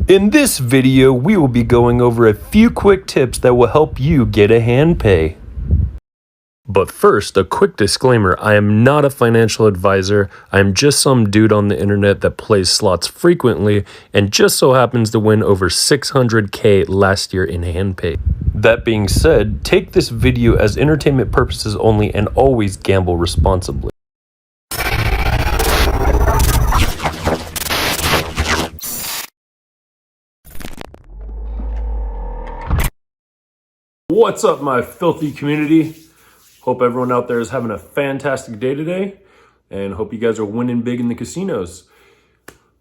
In this video, we will be going over a few quick tips that will help you get a hand pay. But first, a quick disclaimer, I am not a financial advisor. I am just some dude on the internet that plays slots frequently and just so happens to win over 600K last year in hand pay. That being said, take this video as entertainment purposes only and always gamble responsibly. What's up, my filthy community? Hope everyone out there is having a fantastic day today and hope you guys are winning big in the casinos.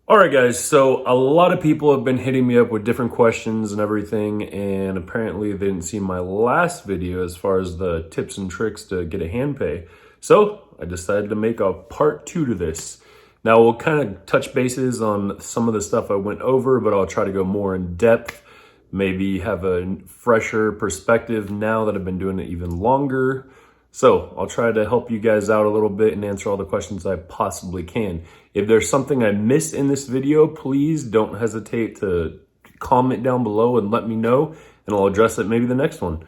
All right, guys, so a lot of people have been hitting me up with different questions and everything, and apparently they didn't see my last video as far as the tips and tricks to get a hand pay. So I decided to make a part 2 to this. Now we'll kind of touch bases on some of the stuff I went over, but I'll try to go more in depth. Maybe have a fresher perspective now that I've been doing it even longer. So I'll try to help you guys out a little bit and answer all the questions I possibly can. If there's something I missed in this video, please don't hesitate to comment down below and let me know, and I'll address it maybe the next one.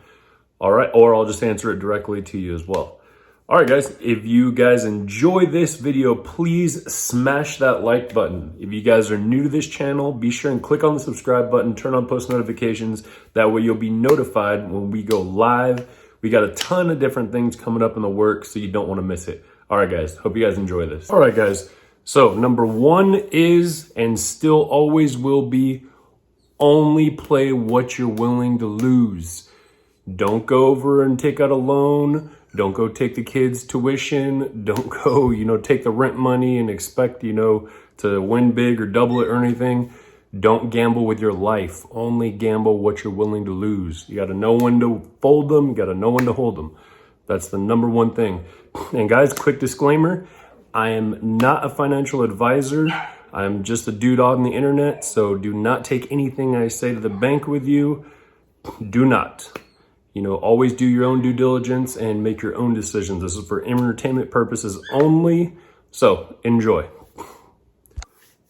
All right, or I'll just answer it directly to you as well. All right, guys, if you guys enjoy this video, please smash that like button. If you guys are new to this channel, be sure and click on the subscribe button, turn on post notifications. That way you'll be notified when we go live. We got a ton of different things coming up in the works, so you don't want to miss it. All right, guys, hope you guys enjoy this. All right, guys, so number 1 is, and still always will be, only play what you're willing to lose. Don't go over and take out a loan. Don't go take the kids' tuition. Don't go, take the rent money and expect, to win big or double it or anything. Don't gamble with your life. Only gamble what you're willing to lose. You got to know when to fold them. You got to know when to hold them. That's the number 1 thing. And guys, quick disclaimer. I am not a financial advisor. I'm just a dude on the internet. So do not take anything I say to the bank with you. Do not. Always do your own due diligence and make your own decisions. This is for entertainment purposes only, so enjoy.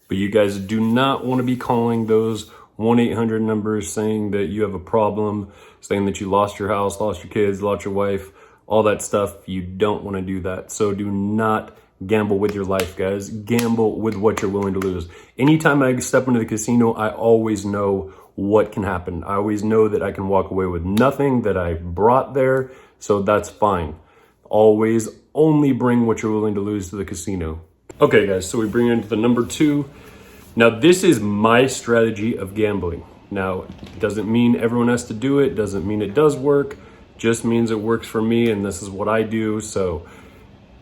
But you guys do not want to be calling those 1-800 numbers saying that you have a problem, saying that you lost your house, lost your kids, lost your wife, all that stuff. You don't want to do that. So do not gamble with your life, guys. Gamble with what you're willing to lose. Anytime I step into the casino, I always know what can happen. I always know that I can walk away with nothing that I brought there, so that's fine. Always only bring what you're willing to lose to the casino. Okay, guys, so we bring it into the number 2. Now, this is my strategy of gambling. Now, it doesn't mean everyone has to do it, doesn't mean it does work, just means it works for me, and this is what I do, so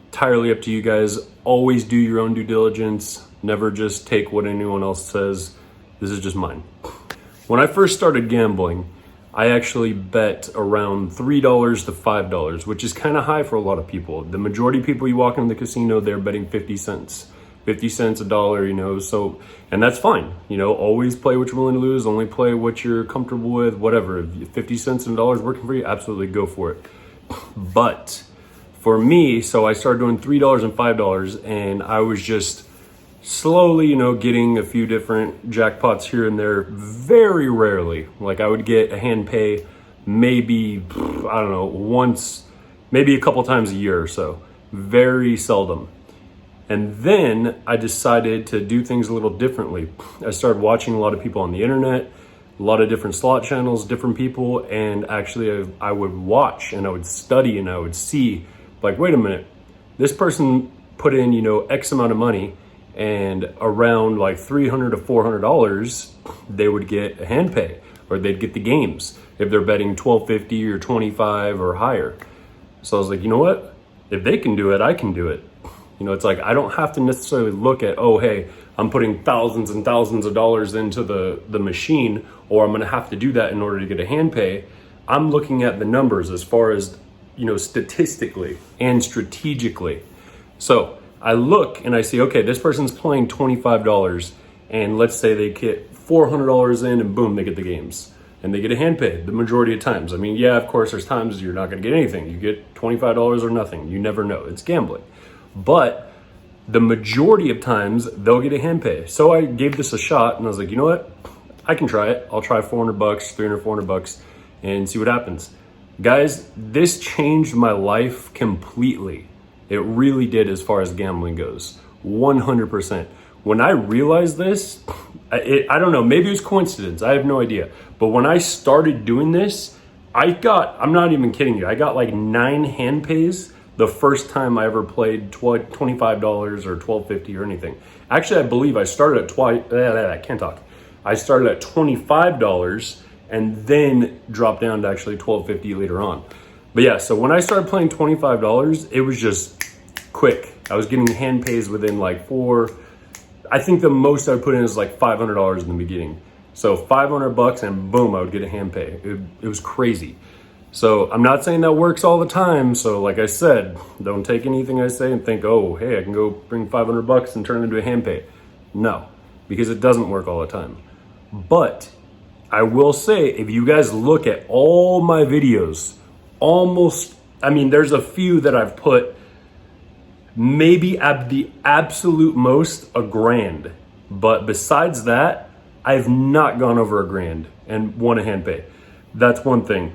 entirely up to you guys. Always do your own due diligence. Never just take what anyone else says. This is just mine. When I first started gambling, I actually bet around $3 to $5, which is kind of high for a lot of people. The majority of people you walk into the casino, they're betting 50 cents. 50 cents, $1, so, and that's fine. Always play what you're willing to lose, only play what you're comfortable with, whatever. If 50 cents and $1 working for you, absolutely go for it. But for me, so I started doing $3 and $5, and I was just slowly, getting a few different jackpots here and there, very rarely. Like I would get a hand pay maybe, once, maybe a couple times a year or so. Very seldom. And then I decided to do things a little differently. I started watching a lot of people on the internet, a lot of different slot channels, different people, and actually I would watch and I would study and I would see, like, wait a minute, this person put in, X amount of money, and around like $300 to $400, they would get a hand pay, or they'd get the games if they're betting $12.50 or $25 or higher. So I was like, you know what? If they can do it, I can do it. It's like I don't have to necessarily look at, oh, hey, I'm putting thousands and thousands of dollars into the machine, or I'm going to have to do that in order to get a hand pay. I'm looking at the numbers as far as, statistically and strategically. So I look and I see, okay, this person's playing $25, and let's say they get $400 in, and boom, they get the games. And they get a hand pay the majority of times. I mean, yeah, of course, there's times you're not going to get anything. You get $25 or nothing. You never know. It's gambling. But the majority of times, they'll get a hand pay. So I gave this a shot, and I was like, you know what? I can try it. I'll try 400 bucks, 300, 400 bucks and see what happens. Guys, this changed my life completely. It really did as far as gambling goes, 100%. When I realized this, I don't know, maybe it was coincidence, I have no idea. But when I started doing this, I'm not even kidding you, I got like 9 hand pays the first time I ever played $25 or $12.50 or anything. Actually, I believe I started at I started at $25 and then dropped down to actually $12.50 later on. But yeah, so when I started playing $25, it was just quick. I was getting hand pays within like I think the most I would put in is like $500 in the beginning. So 500 bucks and boom, I would get a hand pay. It was crazy. So I'm not saying that works all the time. So like I said, don't take anything I say and think, oh, hey, I can go bring 500 bucks and turn it into a hand pay. No, because it doesn't work all the time. But I will say, if you guys look at all my videos, there's a few that I've put maybe at the absolute most $1,000. But besides that, I've not gone over $1,000 and won a hand pay. That's one thing.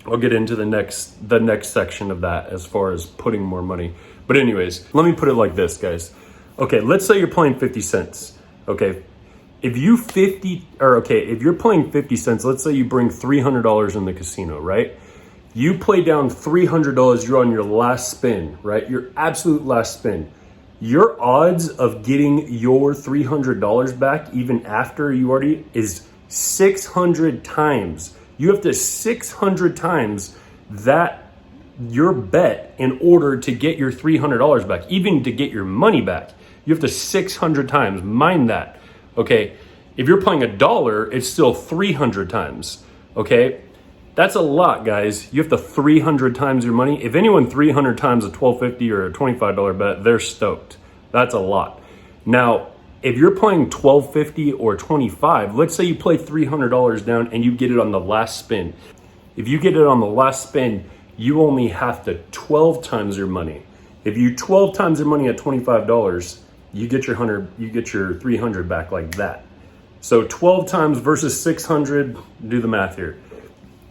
I'll get into the next section of that as far as putting more money. But anyways, let me put it like this, guys. Okay, let's say you're playing 50 cents. Okay, if you're playing 50 cents, let's say you bring $300 in the casino, right? You play down $300, you're on your last spin, right? Your absolute last spin. Your odds of getting your $300 back even after you already is 600 times. You have to 600 times that your bet in order to get your $300 back, even to get your money back. You have to 600 times, mind that, okay? If you're playing $1, it's still 300 times, okay? That's a lot, guys. You have to 300 times your money. If anyone 300 times a $12.50 or a $25 bet, they're stoked. That's a lot. Now, if you're playing $12.50 or $25, let's say you play $300 down and you get it on the last spin. If you get it on the last spin, you only have to 12 times your money. If you 12 times your money at $25, you get your 300 back like that. So 12 times versus 600, do the math here.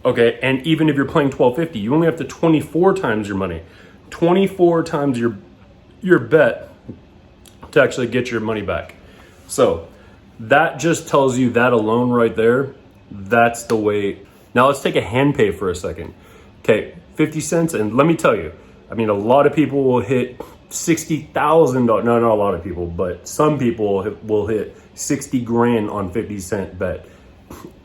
Okay, and even if you're playing $12.50, you only have to 24 times your money. 24 times your bet to actually get your money back. So that just tells you that alone right there, that's the way. Now let's take a hand pay for a second. Okay, 50 cents, and let me tell you, a lot of people will hit $60,000, no, not a lot of people, but some people will hit 60 grand on 50 cent bet.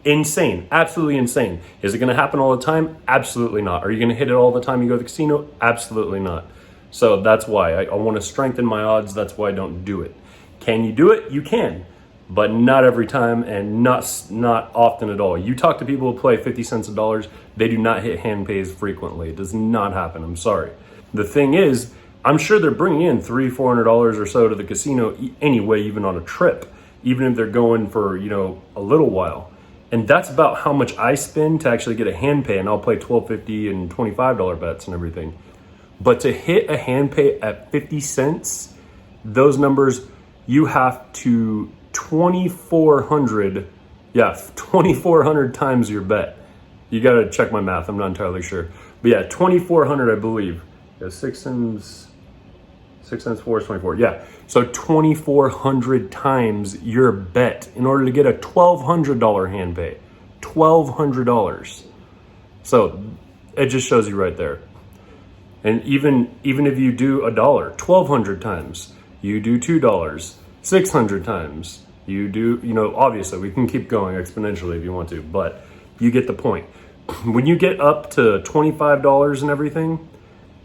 Insane, absolutely insane. Is it gonna happen all the time? Absolutely not. Are you gonna hit it all the time you go to the casino? Absolutely not. So that's why I wanna strengthen my odds. That's why I don't do it. Can you do it? You can, but not every time and not often at all. You talk to people who play 50 cents a dollar, they do not hit hand pays frequently. It does not happen, I'm sorry. The thing is, I'm sure they're bringing in $300, $400 or so to the casino anyway, even on a trip, even if they're going for, a little while. And that's about how much I spend to actually get a hand pay, and I'll play $12.50 and $25 bets and everything. But to hit a hand pay at 50 cents, those numbers, you have to 2,400 times your bet. You got to check my math. I'm not entirely sure. But yeah, 2,400, I believe. Yeah, 6 times 4 is 24. Yeah, so 2,400 times your bet in order to get a $1,200 hand pay. $1,200. So it just shows you right there. And even if you do $1, 1,200 times. You do $2, 600 times. You do, obviously we can keep going exponentially if you want to, but you get the point. When you get up to $25 and everything,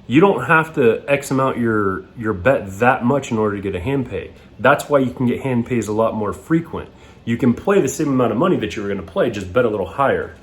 you don't have to X amount your bet that much in order to get a hand pay. That's why you can get hand pays a lot more frequent. You can play the same amount of money that you were going to play, just bet a little higher.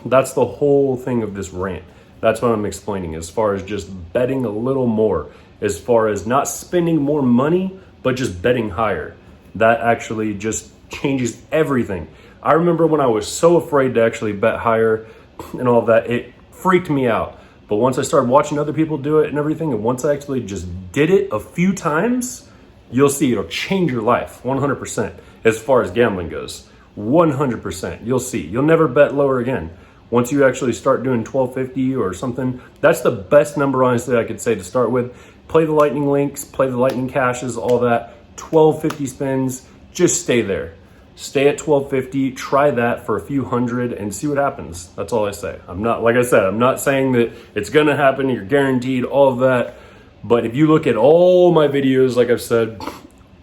That's the whole thing of this rant. That's what I'm explaining as far as just betting a little more, as far as not spending more money, but just betting higher. That actually just changes everything. I remember when I was so afraid to actually bet higher and all of that, it freaked me out. But once I started watching other people do it and everything, and once I actually just did it a few times, you'll see it'll change your life 100% as far as gambling goes. 100%. You'll see. You'll never bet lower again. Once you actually start doing 1250 or something, that's the best number, honestly, I could say to start with. Play the lightning links, play the lightning cashes, all that. 1250 spins, just stay there. Stay at 1250, try that for a few hundred and see what happens. That's all I say. I'm not, like I said, I'm not saying that it's gonna happen, you're guaranteed, all of that. But if you look at all my videos, like I've said,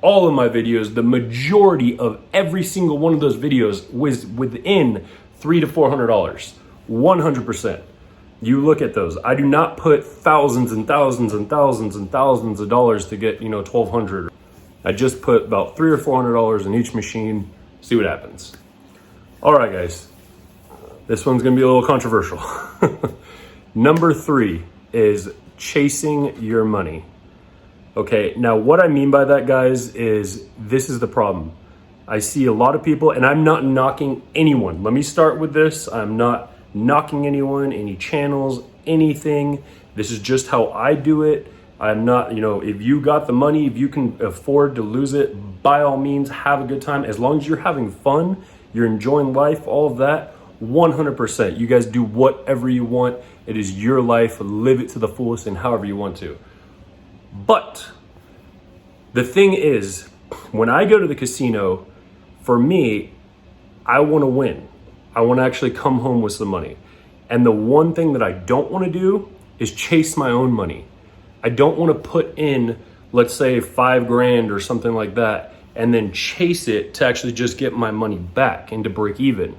all of my videos, the majority of every single one of those videos was within $300 to $400, 100%. You look at those. I do not put thousands and thousands and thousands and thousands of dollars to get, 1,200. I just put about $300 or $400 in each machine. See what happens. All right, guys. This one's gonna be a little controversial. Number 3 is chasing your money. Okay, now what I mean by that, guys, is this is the problem. I see a lot of people, and I'm not knocking anyone. Let me start with this. I'm not knocking anyone, any channels, anything. This is just how I do it. I'm not, if you got the money, if you can afford to lose it, by all means, have a good time. As long as you're having fun, you're enjoying life, all of that, 100%. You guys do whatever you want. It is your life. Live it to the fullest and however you want to. But the thing is, when I go to the casino, for me, I want to win. I want to actually come home with some money. And the one thing that I don't want to do is chase my own money. I don't want to put in, let's say, $5,000 or something like that, and then chase it to actually just get my money back and to break even.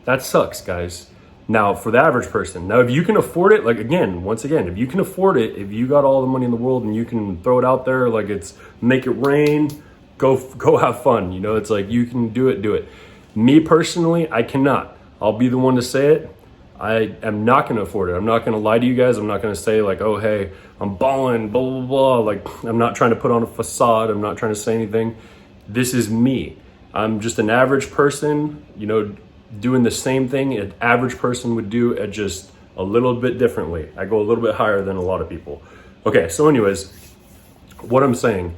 That sucks, guys. Now, for the average person, now if you can afford it, once again, if you can afford it, if you got all the money in the world and you can throw it out there, like it's make it rain, go have fun. It's like you can do it. Me personally, I cannot. I'll be the one to say it. I am not going to afford it. I'm not going to lie to you guys. I'm not going to say like, oh, hey, I'm balling, blah, blah, blah. Like, I'm not trying to put on a facade. I'm not trying to say anything. This is me. I'm just an average person, doing the same thing an average person would do at just a little bit differently. I go a little bit higher than a lot of people. Okay, so anyways, what I'm saying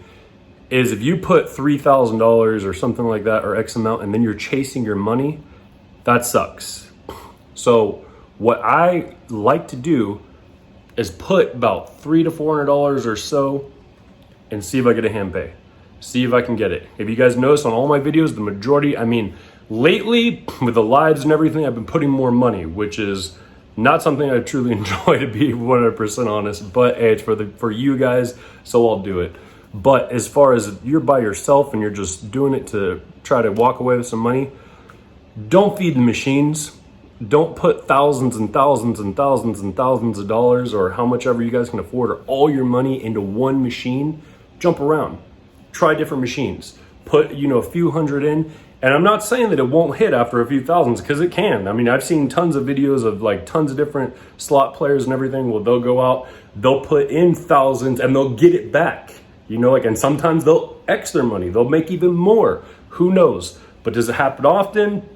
is if you put $3,000 or something like that or X amount and then you're chasing your money, that sucks. So what I like to do is put about $300 to $400 or so and see if I get a hand pay. See if I can get it. If you guys notice on all my videos, the majority, lately with the lives and everything, I've been putting more money, which is not something I truly enjoy, to be 100% honest, but hey, it's for you guys, so I'll do it. But as far as you're by yourself and you're just doing it to try to walk away with some money, don't feed the machines. Don't put thousands and thousands and thousands and thousands of dollars or how much ever you guys can afford or all your money into one machine. Jump around. Try different machines. Put, a few hundred in. And I'm not saying that it won't hit after a few thousands, because it can. I've seen tons of videos of like tons of different slot players and everything. Well, they'll go out, they'll put in thousands and they'll get it back. And sometimes they'll X their money. They'll make even more. Who knows? But does it happen often?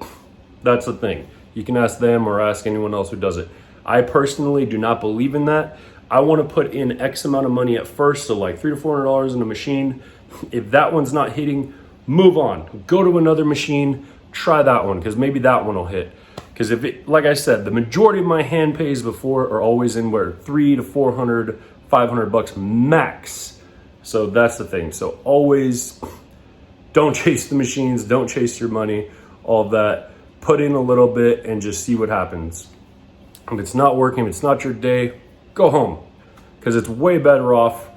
That's the thing. You can ask them or ask anyone else who does it. I personally do not believe in that. I want to put in X amount of money at first, so like $300 to $400 in a machine. If that one's not hitting, move on. Go to another machine, try that one, because maybe that one will hit. Because like I said, the majority of my hand pays before are always in where $300 to $400, $500 max. So that's the thing. So always don't chase the machines, don't chase your money, all of that. Put in a little bit and just see what happens. If it's not working, if it's not your day, go home. Because it's way better off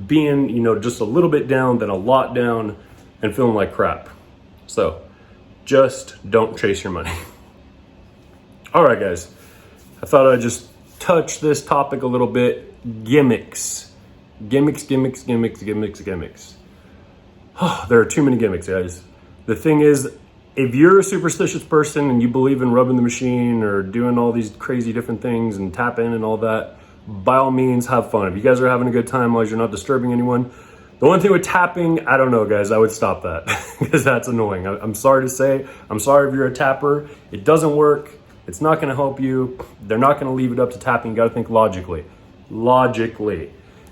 being, just a little bit down than a lot down and feeling like crap. So just don't chase your money. All right, guys. I thought I'd just touch this topic a little bit. Gimmicks. Gimmicks. Oh, there are too many gimmicks, guys. The thing is, if you're a superstitious person and you believe in rubbing the machine or doing all these crazy different things and tap in and all that, by all means, have fun. If you guys are having a good time while you're not disturbing anyone. The one thing with tapping, I don't know, guys, I would stop that because that's annoying. I'm sorry to say, I'm sorry if you're a tapper. It doesn't work. It's not going to help you. They're not going to leave it up to tapping. You got to think logically.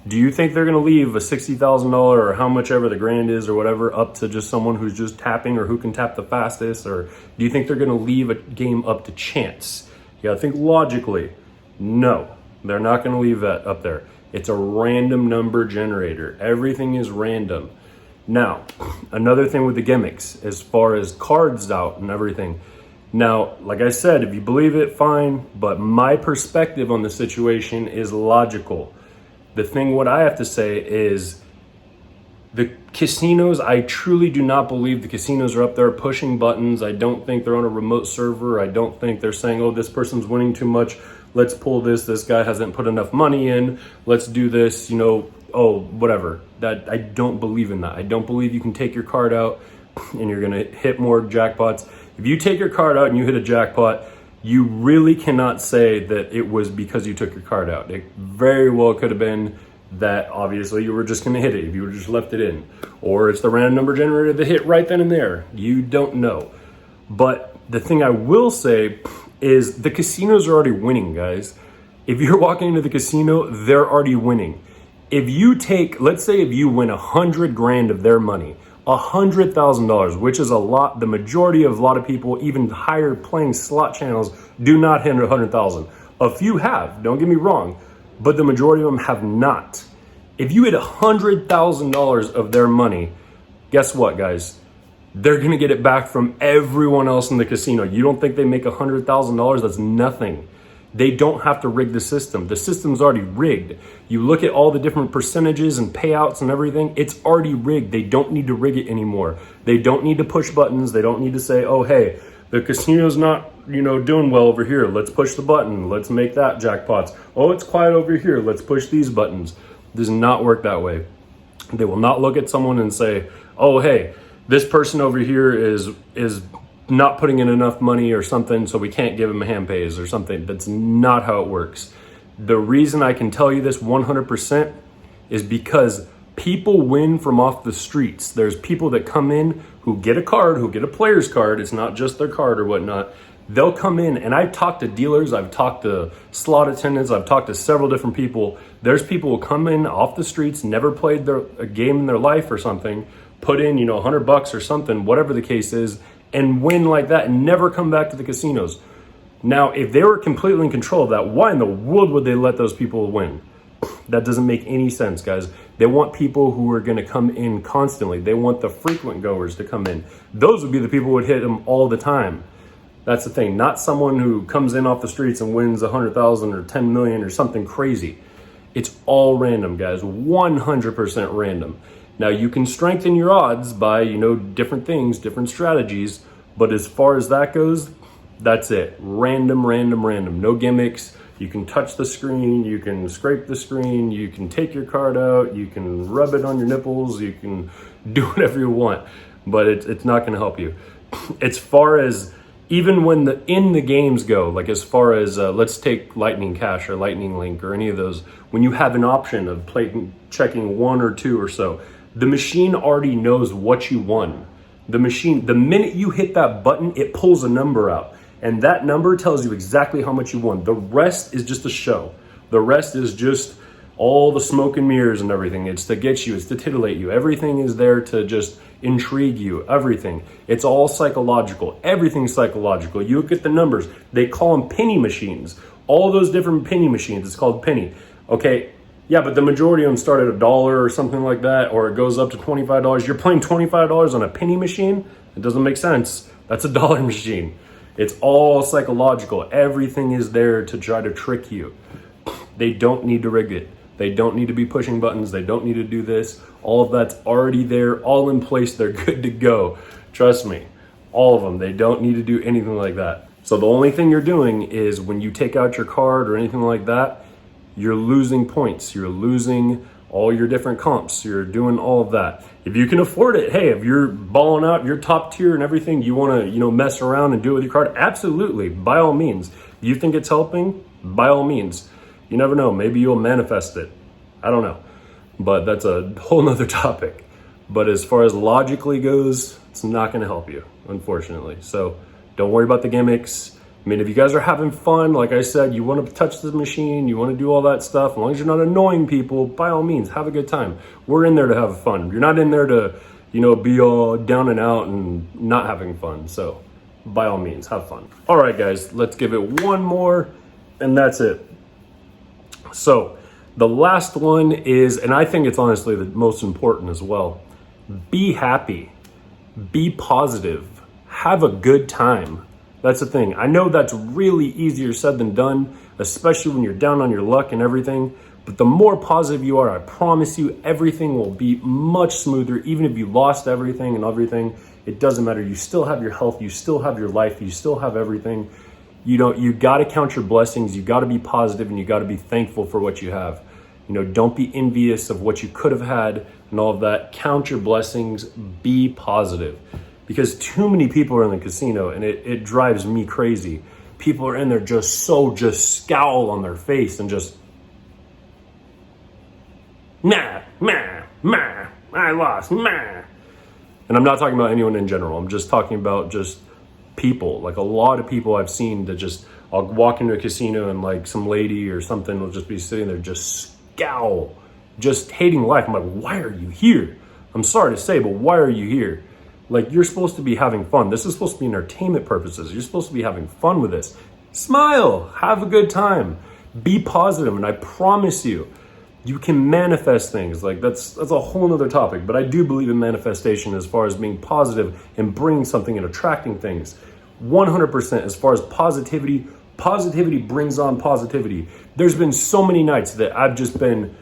Do you think they're going to leave a $60,000 or how much ever the grand is or whatever up to just someone who's just tapping or who can tap the fastest? Or do you think they're going to leave a game up to chance? You gotta think logically. No, they're not going to leave that up there. It's a random number generator. Everything is random. Now, another thing with the gimmicks, as far as cards out and everything. Now, like I said, if you believe it, fine. But my perspective on the situation is logical. The thing what I have to say is the casinos, I truly do not believe the casinos are up there pushing buttons. I don't think they're on a remote server. I don't think they're saying, oh, this person's winning too much. Let's pull this. This guy hasn't put enough money in. Let's do this, oh, whatever. That I don't believe in that. I don't believe you can take your card out and you're going to hit more jackpots. If you take your card out and you hit a jackpot, you really cannot say that it was because you took your card out. It very well could have been that obviously you were just going to hit it if you would just left it in. Or it's the random number generator that hit right then and there. You don't know. But the thing I will say is the casinos are already winning, guys. If you're walking into the casino, they're already winning. If you take, let's say if you win 100 grand of their money, $100,000, which is a lot. The majority of a lot of people, even higher playing slot channels, do not hit 100,000. A few have, don't get me wrong, but the majority of them have not. If you hit $100,000 of their money, guess what, guys? They're gonna get it back from everyone else in the casino. You don't think they make $100,000? That's nothing. They don't have to rig the system. The system's already rigged. You look at all the different percentages and payouts and everything, it's already rigged. They don't need to rig it anymore. They don't need to push buttons. They don't need to say, oh, hey, the casino's not, doing well over here. Let's push the button. Let's make that jackpots. Oh, it's quiet over here. Let's push these buttons. It does not work that way. They will not look at someone and say, oh, hey, this person over here is not putting in enough money or something, so we can't give him a Handpays or something. That's not how it works. The reason I can tell you this 100% is because people win from off the streets. There's people that come in who get a card, who get a player's card. It's not just their card or whatnot. They'll come in, and I've talked to dealers, I've talked to slot attendants, I've talked to several different people. There's people who come in off the streets, never played a game in their life or something, put in, $100 or something, whatever the case is, and win like that and never come back to the casinos. Now, if they were completely in control of that, why in the world would they let those people win? That doesn't make any sense, guys. They want people who are going to come in constantly. They want the frequent goers to come in. Those would be the people who would hit them all the time. That's the thing. Not someone who comes in off the streets and wins 100,000 or 10 million or something crazy. It's all random, guys. 100% random. Now, you can strengthen your odds by, different things, different strategies. But as far as that goes, that's it. Random, random, random. No gimmicks. You can touch the screen. You can scrape the screen. You can take your card out. You can rub it on your nipples. You can do whatever you want. But it's not going to help you. As far as even when in the games go, like as far as let's take Lightning Cash or Lightning Link or any of those, when you have an option of checking one or two or so, the machine already knows what you won. The machine, the minute you hit that button, it pulls a number out. And that number tells you exactly how much you won. The rest is just a show. The rest is just all the smoke and mirrors and everything. It's to get you, it's to titillate you. Everything is there to just intrigue you, everything. It's all psychological. Everything's psychological. You look at the numbers. They call them penny machines. All those different penny machines, it's called penny. Okay, yeah, but the majority of them start at $1 or something like that, or it goes up to $25. You're playing $25 on a penny machine? It doesn't make sense. That's a dollar machine. It's all psychological. Everything is there to try to trick you. They don't need to rig it. They don't need to be pushing buttons. They don't need to do this. All of that's already there, all in place. They're good to go. Trust me, all of them. They don't need to do anything like that. So the only thing you're doing is when you take out your card or anything like that, you're losing points. You're losing all your different comps. You're doing all of that. If you can afford it, hey, if you're balling out, you're top tier and everything, you want to, mess around and do it with your card, absolutely, by all means. You think it's helping? By all means. You never know. Maybe you'll manifest it. I don't know. But that's a whole nother topic. But as far as logically goes, it's not going to help you, unfortunately. So don't worry about the gimmicks. I mean, if you guys are having fun, like I said, you want to touch the machine, you want to do all that stuff, as long as you're not annoying people, by all means, have a good time. We're in there to have fun. You're not in there to, be all down and out and not having fun. So by all means, have fun. All right, guys, let's give it one more, and that's it. So the last one is, and I think it's honestly the most important as well, be happy, be positive, have a good time. That's the thing. I know that's really easier said than done, especially when you're down on your luck and everything. But the more positive you are, I promise you, everything will be much smoother. Even if you lost everything and everything, it doesn't matter. You still have your health, you still have your life, you still have everything. You got to count your blessings. You got to be positive, and you got to be thankful for what you have. Don't be envious of what you could have had and all of that. Count your blessings, be positive. Because too many people are in the casino, and it drives me crazy. People are in there just scowl on their face and just, I lost, And I'm not talking about anyone in general. I'm just talking about just people. Like a lot of people I've seen that I'll walk into a casino and like some lady or something will just be sitting there just scowl, just hating life. I'm like, why are you here? I'm sorry to say, but why are you here? Like, you're supposed to be having fun. This is supposed to be entertainment purposes. You're supposed to be having fun with this. Smile, have a good time, be positive, and I promise you, you can manifest things. Like that's a whole nother topic, but I do believe in manifestation as far as being positive and bringing something and attracting things. 100% as far as positivity brings on positivity. There's been so many nights that I've just been,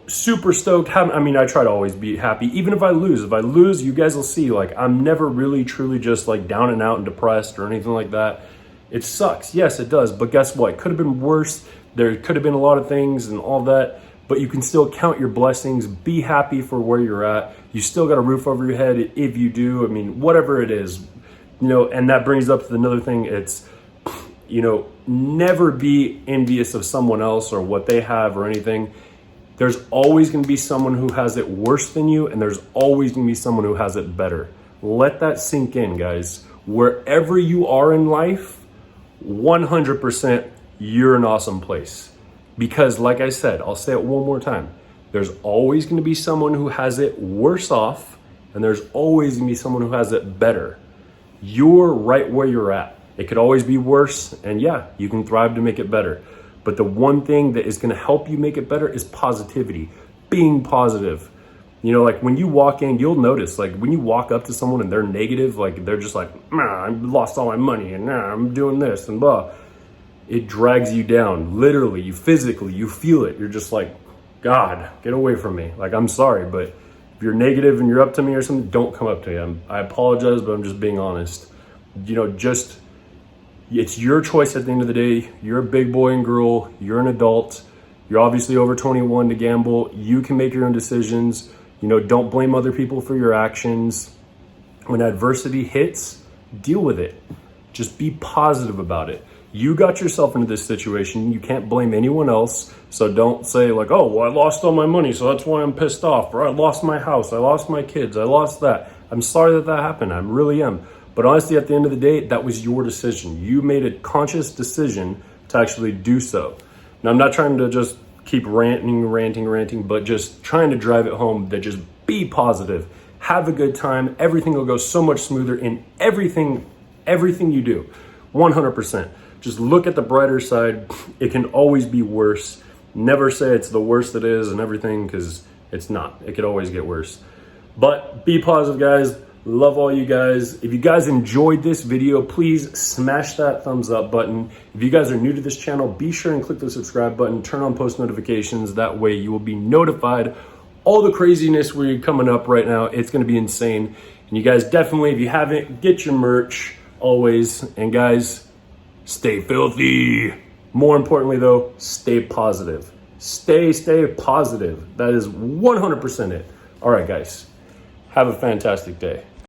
super stoked. I try to always be happy, even if I lose. If I lose, you guys will see, like, I'm never really, truly just like down and out and depressed or anything like that. It sucks. Yes, it does. But guess what? It could have been worse. There could have been a lot of things and all that, but you can still count your blessings. Be happy for where you're at. You still got a roof over your head if you do. Whatever it is, and that brings up to another thing. It's, never be envious of someone else or what they have or anything. There's always going to be someone who has it worse than you, and there's always going to be someone who has it better. Let that sink in, guys. Wherever you are in life, 100% you're an awesome place. Because like I said, I'll say it one more time. There's always going to be someone who has it worse off, and there's always going to be someone who has it better. You're right where you're at. It could always be worse, and yeah, you can thrive to make it better. But the one thing that is going to help you make it better is positivity, being positive. Like when you walk in, you'll notice, like when you walk up to someone and they're negative, like they're just like, I lost all my money and I'm doing this and blah. It drags you down. Literally, you physically, you feel it. You're just like, God, get away from me. Like, I'm sorry, but if you're negative and you're up to me or something, don't come up to me. I apologize, but I'm just being honest. It's your choice at the end of the day. You're a big boy and girl. You're an adult. You're obviously over 21 to gamble. You can make your own decisions. Don't blame other people for your actions. When adversity hits, deal with it. Just be positive about it. You got yourself into this situation. You can't blame anyone else. So don't say like, oh, well, I lost all my money, so that's why I'm pissed off. Or I lost my house. I lost my kids. I lost that. I'm sorry that happened. I really am. But honestly, at the end of the day, that was your decision. You made a conscious decision to actually do so. Now, I'm not trying to just keep ranting, but just trying to drive it home that just be positive. Have a good time. Everything will go so much smoother in everything you do. 100%. Just look at the brighter side. It can always be worse. Never say it's the worst it is and everything, because it's not. It could always get worse. But be positive, guys. Love all you guys. If you guys enjoyed this video, please smash that thumbs up button. If you guys are new to this channel, be sure and click the subscribe button, turn on post notifications. That way you will be notified. All the craziness we're coming up right now, it's going to be insane. And you guys definitely, if you haven't, get your merch always. And guys, stay filthy. More importantly though, stay positive. Stay positive. That is 100% it. All right, guys. Have a fantastic day.